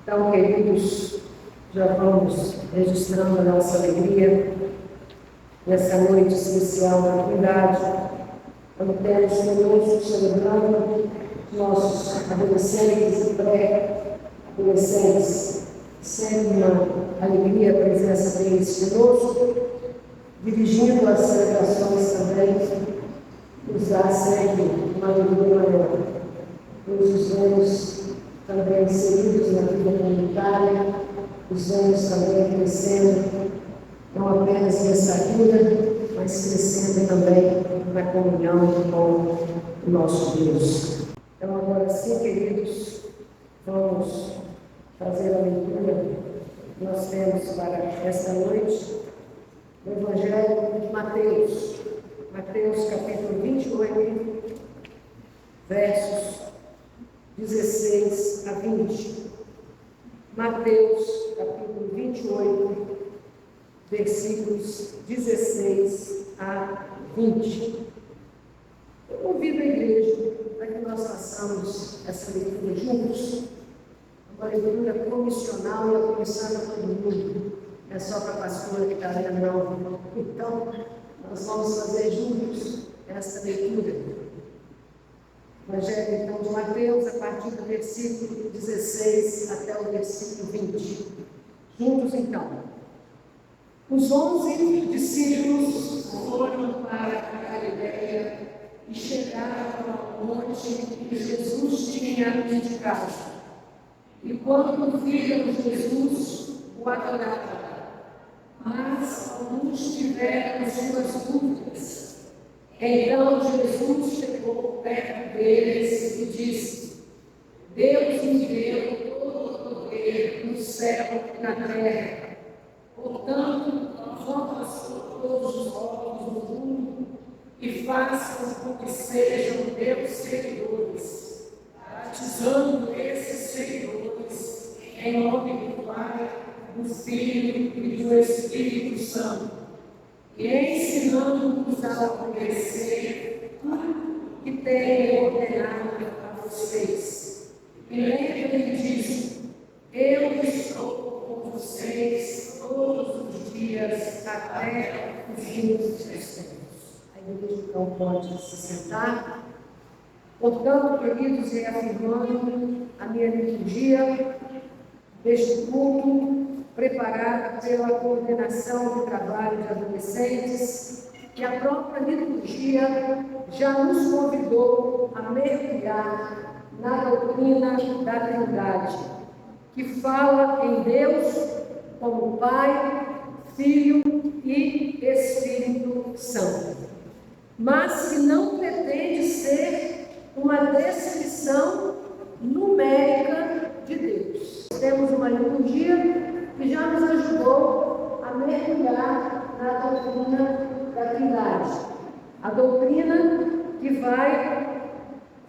Então, queridos, já vamos registrando a nossa alegria nessa noite especial da Trindade, quando temos conosco celebrando nossos adolescentes e pré-adolescentes. Sempre uma alegria a presença deles conosco, dirigindo as celebrações também, nos dá sempre uma alegria maior. Nos vemos também inseridos na vida comunitária, os vemos também crescendo, não apenas em estatura, mas crescendo também na comunhão com o nosso Deus. Então, agora sim, queridos, vamos fazer a leitura que nós temos para esta noite do Evangelho de Mateus. Mateus, capítulo 28, versos 16 a 20. Mateus, capítulo 28, versículos 16 a 20. Eu convido a igreja para que nós façamos essa leitura juntos, uma leitura comissional e alcançando a todo mundo. Não é só para a pastora que está lendo, não. Então, nós vamos fazer juntos essa leitura. Evangelho, então, de Mateus, a partir do versículo 16 até o versículo 20. Juntos, então. Os 11 discípulos foram para a Galileia e chegaram ao monte que Jesus tinha indicado. E quando viram Jesus, o adoraram. Mas alguns tiveram suas dúvidas. Então Jesus chegou perto deles e disse: Deus me deu todo o poder no céu e na terra. Portanto, vamos por todos os povos do mundo e façam com que sejam meus seguidores, batizando esses seguidores em nome do Pai, do Filho e do Espírito Santo, e ensinando-nos a obedecer tudo que tenho ordenado a vocês. E lembrem disso, eu estou com vocês todos os dias até os fins dos tempos. A igreja então pode se sentar. Portanto, queridos, reafirmando a minha liturgia deste culto, preparada pela coordenação do trabalho de adolescentes, que a própria liturgia já nos convidou a mergulhar na doutrina da Trindade, que fala em Deus como Pai, Filho e Espírito Santo, mas que não pretende ser uma descrição numérica de Deus. Temos uma liturgia que já nos ajudou a mergulhar na doutrina da Trindade. A doutrina que vai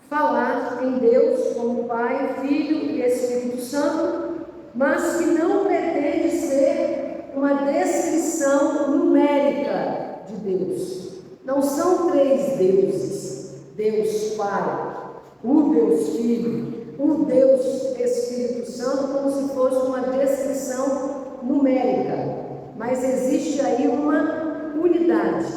falar em Deus como Pai, Filho e Espírito Santo, mas que não pretende ser uma descrição numérica de Deus. Não são três deuses: Deus Pai, o Deus Filho, o Deus Espírito Santo, como se fosse uma descrição numérica, mas existe aí uma unidade,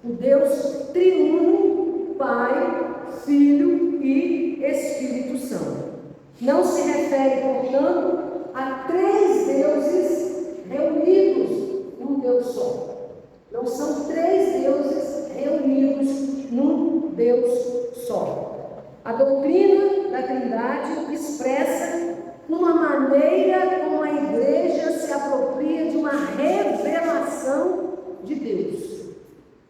o Deus triuno, Pai, Filho e Espírito Santo. Não se refere, portanto, a três deuses reunidos num Deus só. Não são três deuses reunidos num Deus só. A doutrina da Trindade expressa uma maneira como a igreja se apropria de uma revelação de Deus.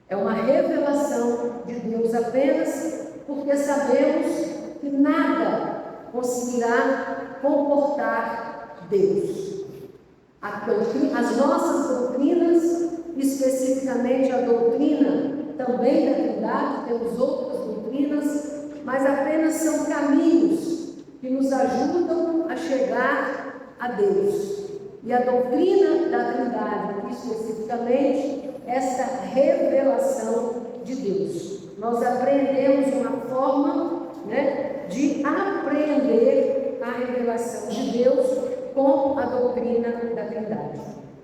É uma revelação de Deus apenas porque sabemos que nada conseguirá comportar Deus. As nossas doutrinas, especificamente a doutrina também da Trindade, temos outras doutrinas, mas apenas são caminhos que nos ajudam a chegar a Deus. E a doutrina da Trindade, especificamente, essa revelação de Deus. Nós aprendemos uma forma de apreender a revelação de Deus com a doutrina da Trindade.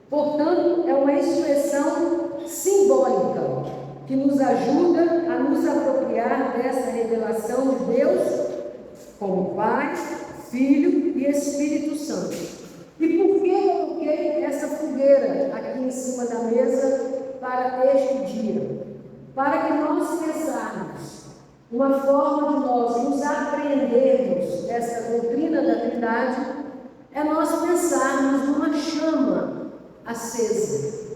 Portanto, é uma expressão simbólica que nos ajuda a nos apropriar dessa revelação de Deus como Pai, Filho e Espírito Santo. E por que eu coloquei essa fogueira aqui em cima da mesa para este dia? Para que nós pensarmos uma forma de nós nos apreendermos dessa doutrina da Trindade é nós pensarmos numa chama acesa.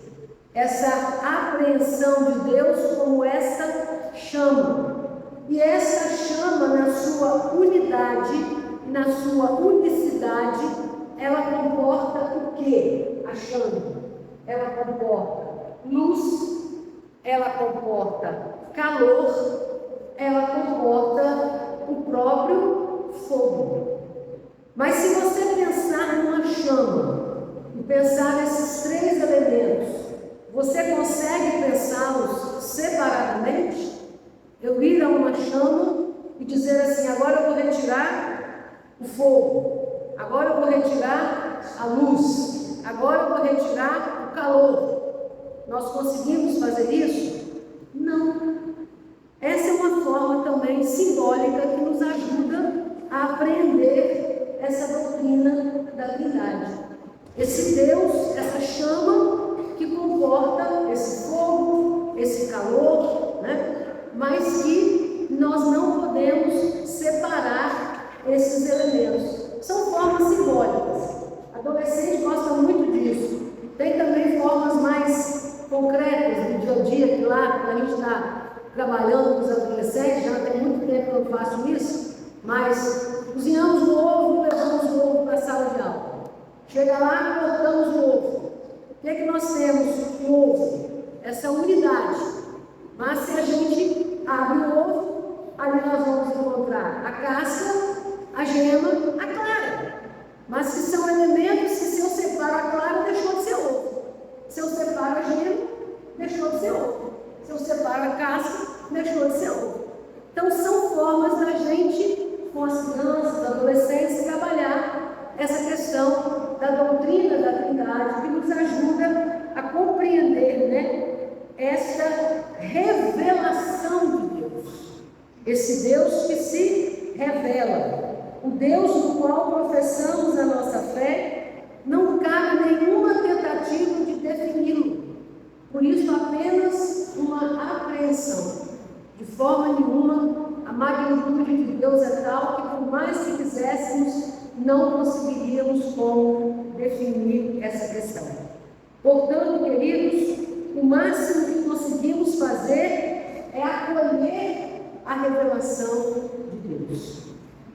Essa apreensão de Deus como essa chama. E essa chama, na sua unidade, na sua unicidade, ela comporta o quê? A chama. Ela comporta luz, ela comporta calor, ela comporta o próprio fogo. Mas se você pensar numa chama e pensar nesses três elementos, você consegue pensá-los separadamente? Eu ir a uma chama e dizer assim: agora eu vou retirar o fogo, agora eu vou retirar a luz, agora eu vou retirar o calor. Nós conseguimos fazer isso? Não. Essa é uma forma também simbólica que nos ajuda a aprender essa doutrina da Trindade. Esse Deus, essa chama que comporta esse fogo, esse calor, mas que nós não podemos separar esses elementos. São formas simbólicas. Adolescente gosta muito disso. Tem também formas mais concretas do dia a dia, que lá, quando a gente está trabalhando com os adolescentes, já tem muito tempo que eu faço isso, mas cozinhamos o ovo e levamos o ovo para a sala de aula. Chega lá e cortamos o ovo. O que é que nós temos no ovo? Essa unidade. Mas se a gente abre o ovo, ali nós vamos encontrar a casca, a gema, a clara. Mas que são elementos que, se eu separo a clara, deixou de ser ovo. Se eu separo a gema, deixou de ser ovo. Se eu separo a casca, deixou de ser ovo. Então, são formas da gente, com as crianças, adolescentes, trabalhar essa questão da doutrina da Trindade, que nos ajuda a compreender, essa revelação de Deus. Esse Deus que se revela. O Deus no qual professamos a nossa fé, não cabe nenhuma tentativa de defini-lo. Por isso, apenas uma apreensão. De forma nenhuma, a magnitude de Deus é tal que, por mais que quiséssemos, não conseguiríamos como definir essa questão. Portanto, queridos, o máximo que conseguimos fazer é acolher a revelação de Deus.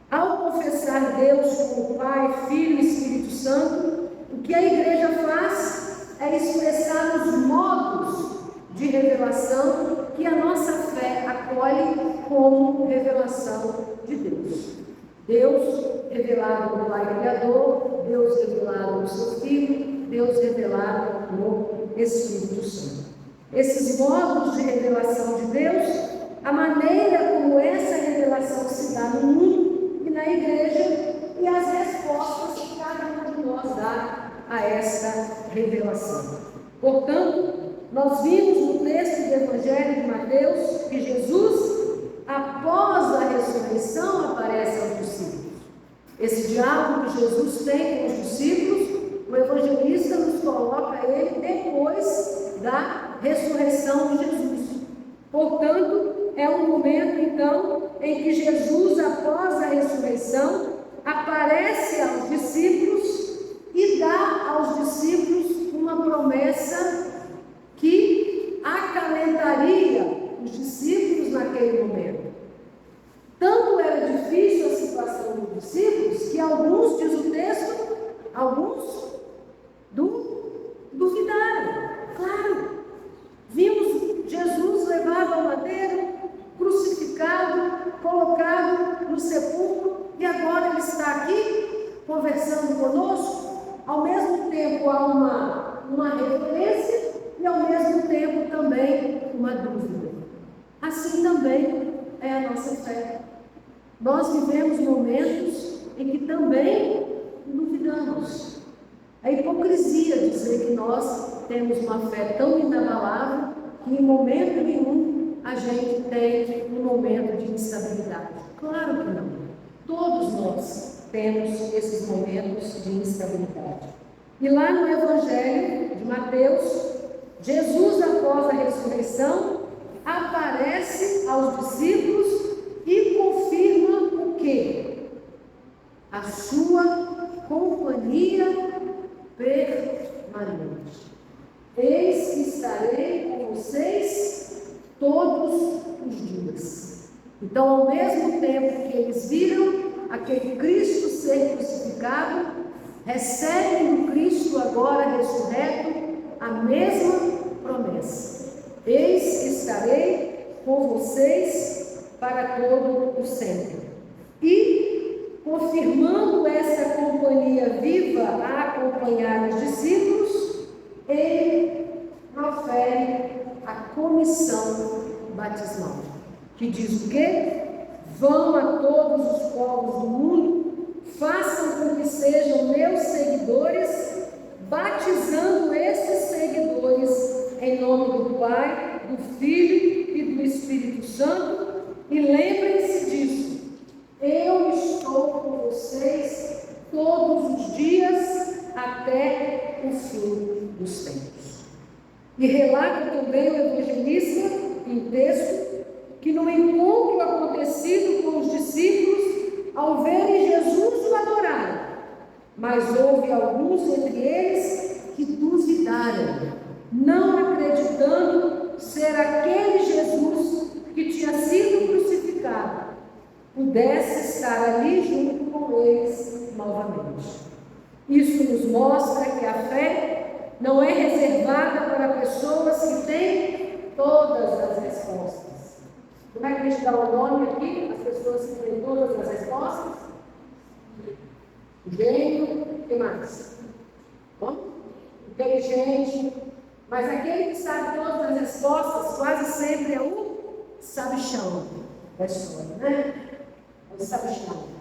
Ao confessar Deus como Pai, Filho e Espírito Santo, o que a igreja faz é expressar os modos de revelação que a nossa fé acolhe como revelação de Deus. Deus revelado no Pai Criador, Deus revelado no Seu Filho, Deus revelado no Espírito Santo. Esses modos de revelação de Deus, a maneira como essa revelação se dá no mundo e na igreja, e as respostas que cada um de nós dá a essa revelação. Portanto, nós vimos no texto do Evangelho de Mateus que Jesus, após a ressurreição, aparece aos discípulos. Esse diálogo que Jesus tem com os discípulos, o evangelista nos coloca ele depois da ressurreição de Jesus. Portanto, é um momento, então, em que Jesus, após a ressurreição, aparece aos discípulos e dá aos discípulos uma promessa que acalentaria os discípulos naquele momento. Tanto era difícil a situação dos discípulos que alguns, diz o texto, alguns duvidaram. Claro, vimos Jesus levado ao madeiro, crucificado, colocado no sepulcro, e agora ele está aqui conversando conosco. Ao mesmo tempo há uma referência e ao mesmo tempo também uma dúvida. Assim também é a nossa fé. Nós vivemos momentos em que também duvidamos. É hipocrisia dizer que nós temos uma fé tão inabalável que em momento nenhum a gente tem um momento de instabilidade. Claro que não. Todos nós temos esses momentos de instabilidade. E lá no Evangelho de Mateus, Jesus, após a ressurreição, aparece aos discípulos e confirma o quê? A sua companhia permanente. Eis que estarei com vocês todos os dias. Então, ao mesmo tempo que eles viram aquele Cristo ser crucificado, recebem do Cristo agora ressurreto a mesma promessa. Eis que estarei com vocês para todo o sempre. E, confirmando essa companhia viva a acompanhar os discípulos, ele profere a comissão batismal, que diz o quê? Vão a todos os povos do mundo, façam com que sejam meus seguidores, batizando esses seguidores em nome do Pai, do Filho e do Espírito Santo, e lembrem-se disso, eu estou com vocês todos os dias até o fim dos tempos. E relata também o evangelista, em texto, que no encontro acontecido com os discípulos, ao verem Jesus, o adoraram, mas houve alguns entre eles que duvidaram, não acreditando ser aquele Jesus que tinha sido crucificado, pudesse estar ali junto com eles novamente. Isso nos mostra que a fé não é reservada para pessoas que têm todas as respostas. Como é que a gente dá o nome aqui? As pessoas que têm todas as respostas? Gênio, o que mais? Bom, inteligente. Mas aquele que sabe todas as respostas, quase sempre é o sabichão da história, né? É o sabichão.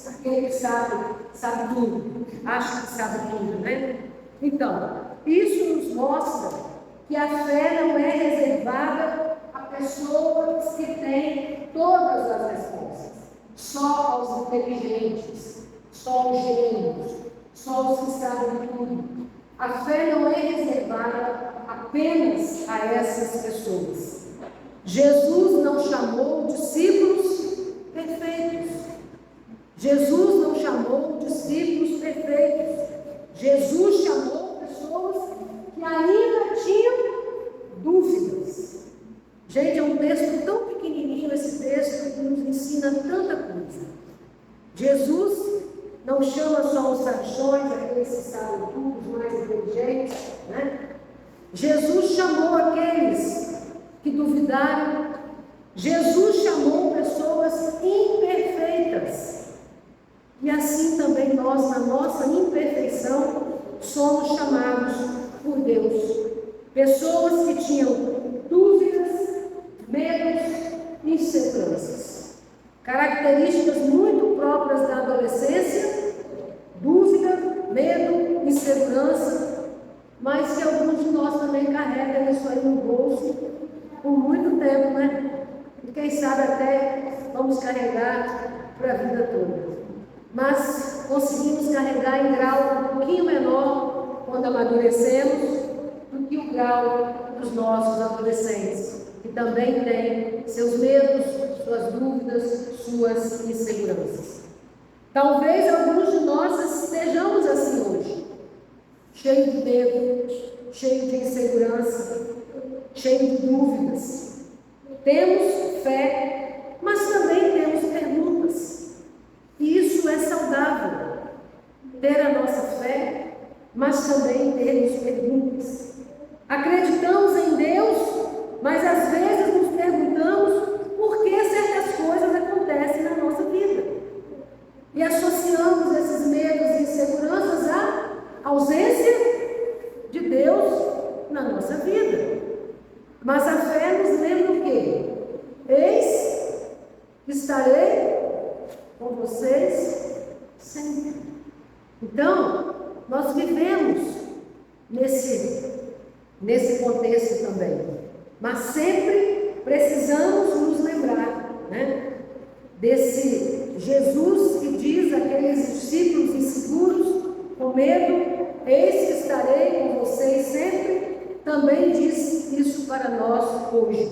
Aquele que sabe tudo, acha que sabe tudo, né? Então, isso nos mostra que a fé não é reservada a pessoas que têm todas as respostas, só aos inteligentes, só aos gênios, só aos que sabem tudo. A fé não é reservada apenas a essas pessoas. Jesus não chamou discípulos perfeitos. Jesus não chamou discípulos perfeitos. Jesus chamou pessoas que ainda tinham dúvidas. Gente, é um texto tão pequenininho esse texto que nos ensina tanta coisa. Jesus não chama só os sabichões, aqueles que sabem tudo, os mais inteligentes, né? Jesus chamou aqueles que duvidaram. Jesus chamou pessoas imperfeitas. E assim também nós, na nossa imperfeição, somos chamados por Deus. Pessoas que tinham dúvidas, medos e inseguranças. Características muito próprias da adolescência: dúvida, medo, insegurança, mas que alguns de nós também carregam isso aí no bolso por muito tempo, né? E quem sabe até vamos carregar para a vida toda. Mas conseguimos carregar em grau um pouquinho menor quando amadurecemos do que o grau dos nossos adolescentes, que também têm seus medos, suas dúvidas, suas inseguranças. Talvez alguns de nós estejamos assim hoje, cheio de medo, cheio de insegurança, cheio de dúvidas. Temos fé, mas também temos perguntas. E isso é saudável, ter a nossa fé, mas também termos perguntas. Acreditamos em Deus, mas às vezes nos perguntamos por que certas coisas acontecem na nossa vida. E associamos esses medos e inseguranças à ausência de Deus na nossa vida. Mas a fé nos lembra o quê? Eis que estarei com vocês sempre. Então, nós vivemos nesse contexto também, mas sempre precisamos nos lembrar, né, desse Jesus que diz àqueles discípulos inseguros, com medo: eis que estarei com vocês sempre. Também diz isso para nós hoje.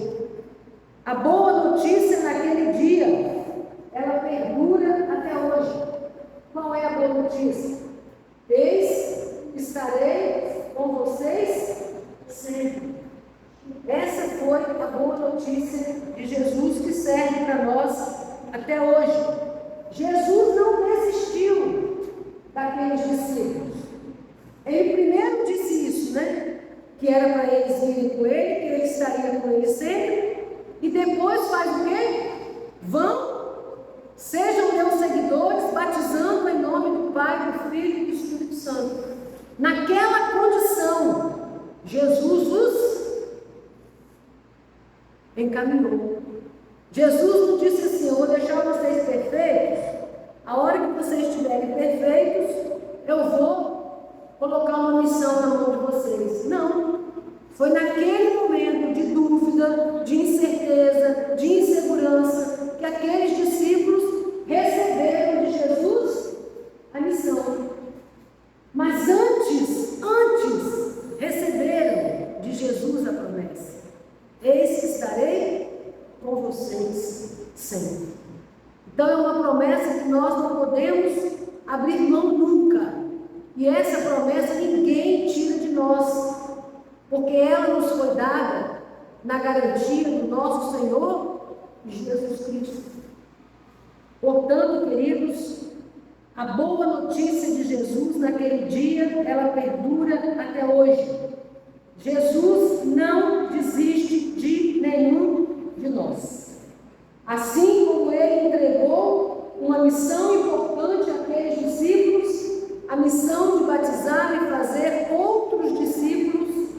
A boa notícia naquele dia, ela perdura até hoje. Qual é a boa notícia? Eis que estarei com vocês sempre. Essa foi a boa notícia de Jesus, que serve para nós até hoje. Jesus não desistiu daqueles discípulos. Ele primeiro disse isso, né? Que era para eles virem com ele, que ele estaria com eles sempre. E depois faz o quê? Vão, sejam meus seguidores, batizando em nome do Pai, do Filho e do Espírito Santo. Naquela condição, Jesus os encaminhou. Jesus não disse assim: eu vou deixar vocês perfeitos, a hora que vocês estiverem perfeitos, eu vou colocar uma missão na mão de vocês. Não. Foi naquele momento de dúvida, de incerteza, de insegurança, que aqueles discípulos receberam de Jesus a missão. Mas antes, receberam de Jesus a promessa: eis que estarei com vocês sempre. Então é uma promessa que nós não podemos abrir mão nunca. E essa promessa ninguém tira de nós, porque ela nos foi dada na garantia do nosso Senhor Jesus Cristo. Portanto, queridos, a boa notícia de Jesus naquele dia, ela perdura até hoje. Jesus não desiste de nenhum de nós. Assim como ele entregou uma missão importante àqueles discípulos, a missão de batizar e fazer outros discípulos,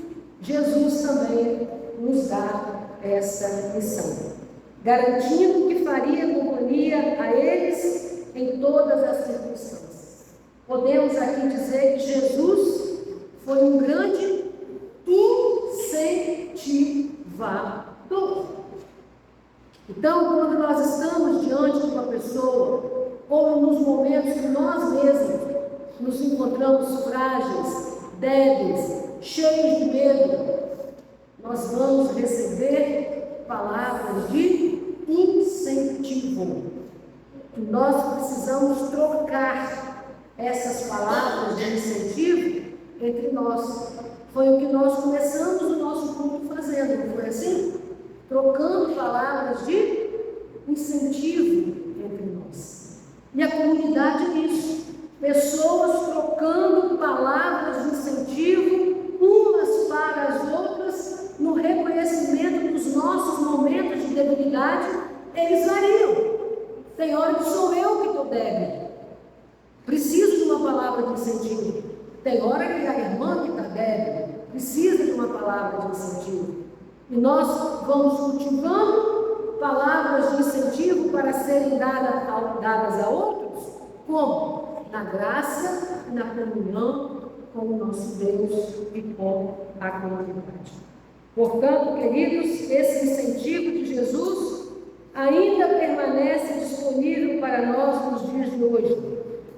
Jesus também nos dá essa missão, garantindo que faria companhia a eles em todas as circunstâncias. Podemos aqui dizer que Jesus foi um grande incentivador. Então, quando nós estamos diante de uma pessoa, ou nos momentos que nós mesmos nos encontramos frágeis, débeis, cheios de medo, nós vamos receber palavras de incentivo. Nós precisamos trocar essas palavras de incentivo entre nós. Foi o que nós começamos o nosso culto fazendo, não foi assim? Trocando palavras de incentivo entre nós. E a comunidade nisso. Pessoas trocando palavras de incentivo umas para as outras, no reconhecimento dos nossos momentos de debilidade. Eles variam. Tem hora que sou eu que estou débil, preciso de uma palavra de incentivo. Tem hora que a irmã que está débil precisa de uma palavra de incentivo. E nós vamos cultivando palavras de incentivo para serem dadas a outros. Como? Na graça e na comunhão com o nosso Deus e com a comunidade. Portanto, queridos, esse incentivo de Jesus ainda permanece disponível para nós nos dias de hoje.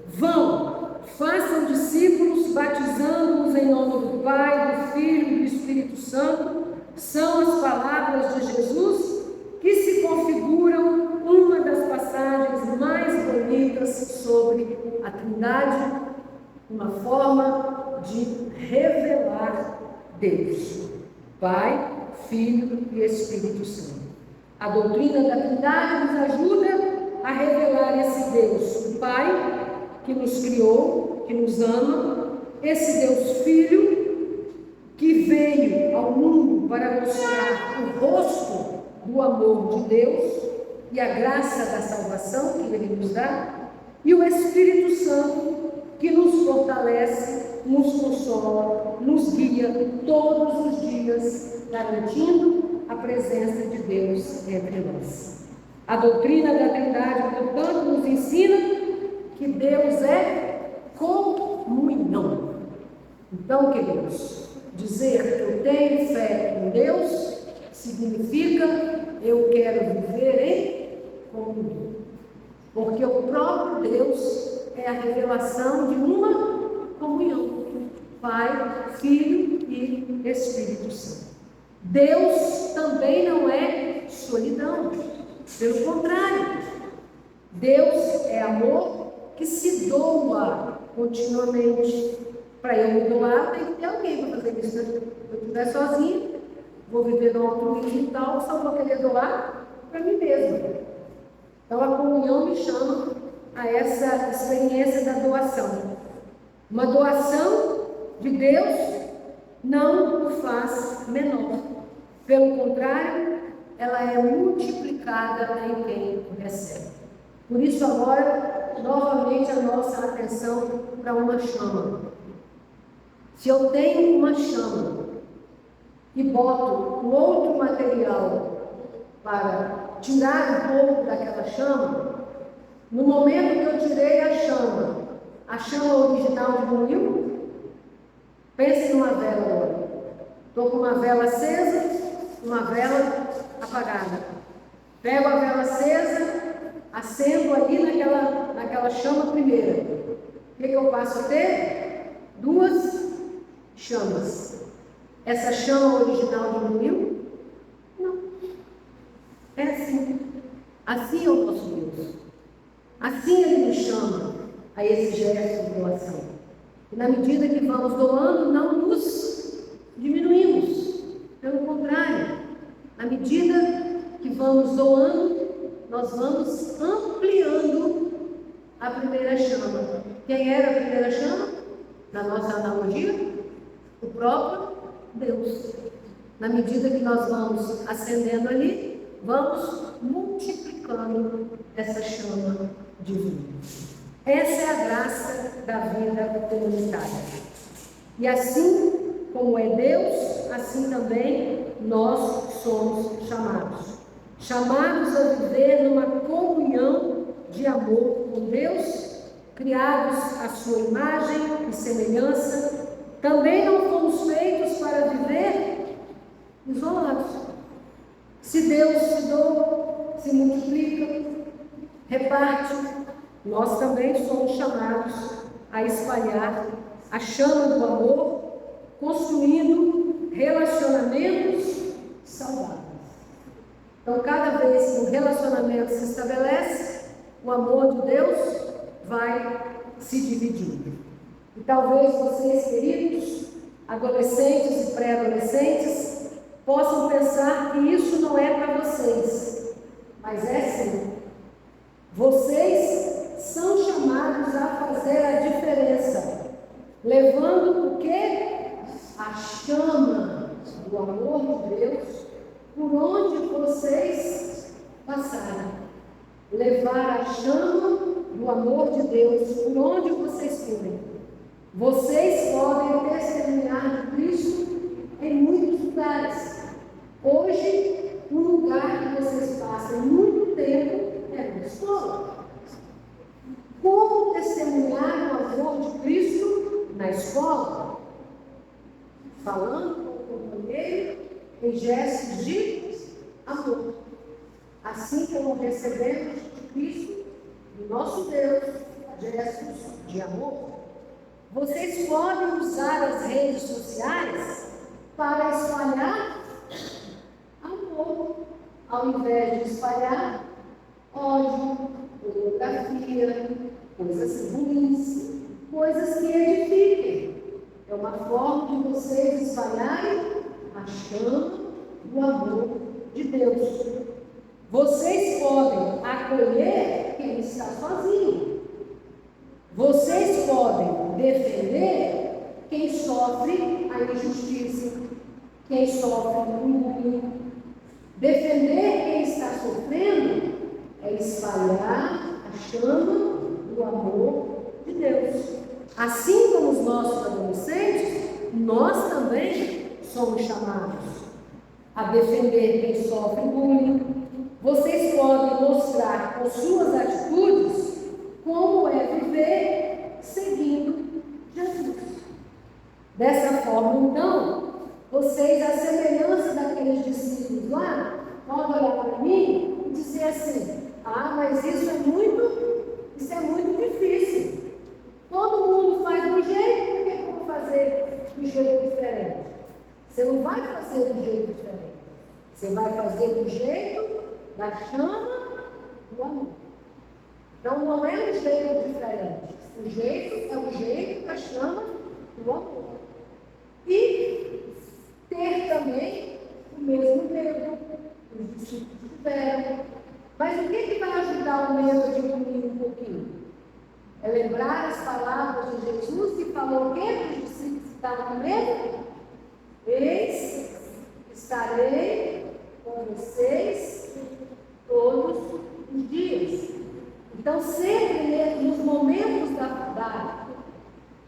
Vão, façam discípulos, batizando-os em nome do Pai, do Filho e do Espírito Santo. São as palavras de Jesus que se configuram uma das passagens mais bonitas sobre a Trindade, uma forma de revelar Deus, Pai, Filho e Espírito Santo. A doutrina da Trindade nos ajuda a revelar esse Deus, o Pai, que nos criou, que nos ama, esse Deus Filho, que veio ao mundo para mostrar o rosto do amor de Deus e a graça da salvação que Ele nos dá, e o Espírito Santo, que nos fortalece, nos consola, nos guia todos os dias, garantindo a presença de Deus entre nós. A doutrina da Trindade, portanto, nos ensina que Deus é Então, queridos, dizer que eu tenho fé em Deus significa eu quero viver em comunhão. Porque o próprio Deus é a revelação de uma comunhão. Pai, Filho e Espírito Santo. Deus também não é solidão. Pelo contrário, Deus é amor que se doa continuamente. Para eu me doar, tem que ter alguém para fazer isso. Se eu estiver sozinho, vou viver no altruísmo e tal, só vou querer doar para mim mesma. Então a comunhão me chama a essa experiência da doação. Uma doação de Deus não o faz menor. Pelo contrário, ela é multiplicada em quem recebe. Por isso agora, novamente a nossa atenção para uma chama. Se eu tenho uma chama e boto um outro material para tirar um pouco daquela chama, no momento que eu tirei a chama original diminuiu? Pense numa vela agora. Estou com uma vela acesa, uma vela apagada. Pego a vela acesa, acendo ali naquela chama primeira. O que eu passo a ter? Duas chamas. Essa chama original diminuiu? Não. É assim. Assim é o nosso Deus. Assim Ele nos chama a esse gesto de doação. E na medida que vamos doando, não nos diminuímos. Pelo contrário, na medida que vamos doando, nós vamos ampliando a primeira chama. Quem era a primeira chama? Na nossa analogia? O próprio Deus. Na medida que nós vamos acendendo ali, vamos multiplicando essa chama divina. Essa é a graça da vida comunitária. E assim como é Deus, assim também nós somos chamados. Chamados a viver numa comunhão de amor com Deus, criados à sua imagem e semelhança. Também não fomos feitos para viver isolados. Se Deus se doa, se multiplica, reparte, nós também somos chamados a espalhar a chama do amor, construindo relacionamentos saudáveis. Então, cada vez que um relacionamento se estabelece, o amor de Deus vai se dividindo. E talvez vocês, queridos, adolescentes e pré-adolescentes, possam pensar que isso não é para vocês, mas é sim. Vocês são chamados a fazer a diferença, levando o quê? A chama do amor de Deus por onde vocês passarem. Levar a chama do amor de Deus por onde vocês forem. Vocês podem testemunhar de Cristo em muitos lugares. Hoje, o lugar que vocês passam muito tempo é na escola. Como testemunhar o amor de Cristo na escola? Falando com o companheiro em gestos de amor. Assim como recebemos de Cristo, do nosso Deus, gestos de amor. Vocês podem usar as redes sociais para espalhar amor, ao invés de espalhar ódio, pornografia, coisas ruins, coisas que edifiquem. É uma forma de vocês espalharem a chama do amor de Deus. Vocês podem acolher quem está sozinho. Vocês podem defender quem sofre a injustiça, quem sofre o bullying. Defender quem está sofrendo é espalhar a chama do amor de Deus. Assim como os nossos adolescentes, nós também somos chamados a defender quem sofre bullying. Vocês podem mostrar com suas atitudes como é viver seguindo Jesus. forma, então, vocês, à semelhança daqueles discípulos lá, podem olhar para mim e dizer assim: ah, mas isso é muito difícil. Todo mundo faz do jeito, por que eu vou fazer do jeito diferente? Você não vai fazer do jeito diferente. Você vai fazer do jeito da chama do amor. Então não é um jeito diferente. O jeito é o jeito da chama do amor. E ter também o mesmo medo que os discípulos tiveram. Mas o que vai ajudar o medo a diminuir um pouquinho? É lembrar as palavras de Jesus que falou o quê? Os discípulos estavam com medo? Eis, estarei com vocês todos os dias. Então, sempre nos momentos da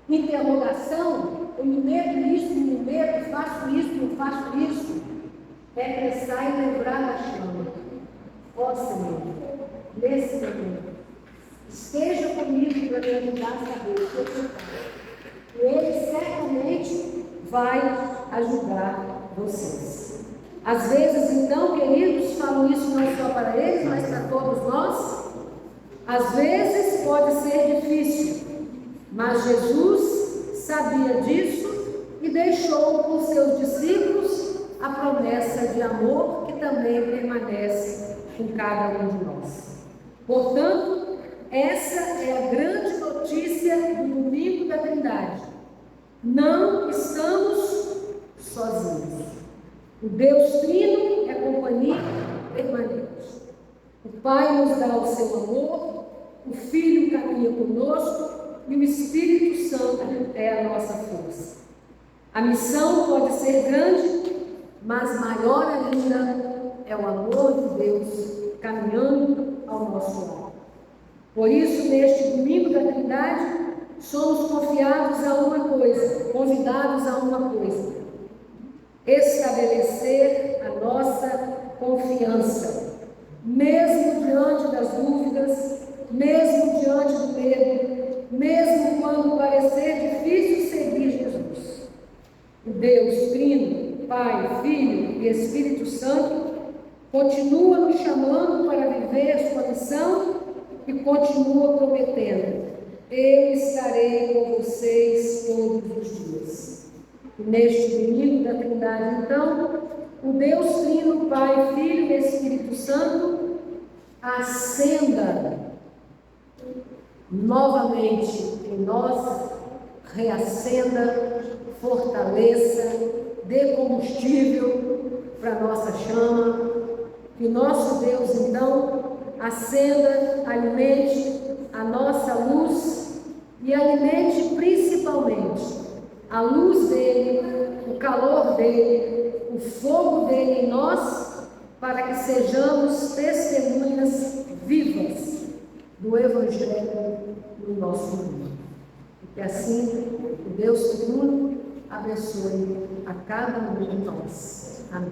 interrogação, eu me medo nisso, me medo, faço isso, não faço isso, é pensar e lembrar da chama. Ó Senhor, nesse momento, esteja comigo para me ajudar a saber o que eu faço. E Ele certamente vai ajudar vocês. Às vezes, então, queridos, falo isso não só para eles, mas para todos nós. Às vezes pode ser difícil, mas Jesus sabia disso e deixou com seus discípulos a promessa de amor que também permanece com cada um de nós. Portanto, essa é a grande notícia do domingo da Trindade. Não estamos sozinhos. O Deus Trino é companhia permanente. O Pai nos dá o seu amor, o Filho caminha conosco e o Espírito Santo é a nossa força. A missão pode ser grande, mas maior ainda é o amor de Deus caminhando ao nosso lado. Por isso, neste domingo da Trindade, somos convidados a uma coisa: estabelecer a nossa confiança. Mesmo diante das dúvidas, mesmo diante do medo, mesmo quando parecer difícil seguir Jesus. O Deus Trino, Pai, Filho e Espírito Santo, continua nos chamando para viver sua missão e continua prometendo: eu estarei com vocês todos os dias. E neste domingo da Trindade, então, o Deus Trino, Pai, Filho e Espírito Santo, acenda novamente em nós, reacenda, fortaleça, dê combustível para a nossa chama. Que o nosso Deus, então, acenda, alimente a nossa luz e alimente principalmente a luz dele, o calor dele, o fogo dele em nós, para que sejamos testemunhas vivas do Evangelho no nosso mundo. E que assim o Deus Trino abençoe a cada um de nós. Amém.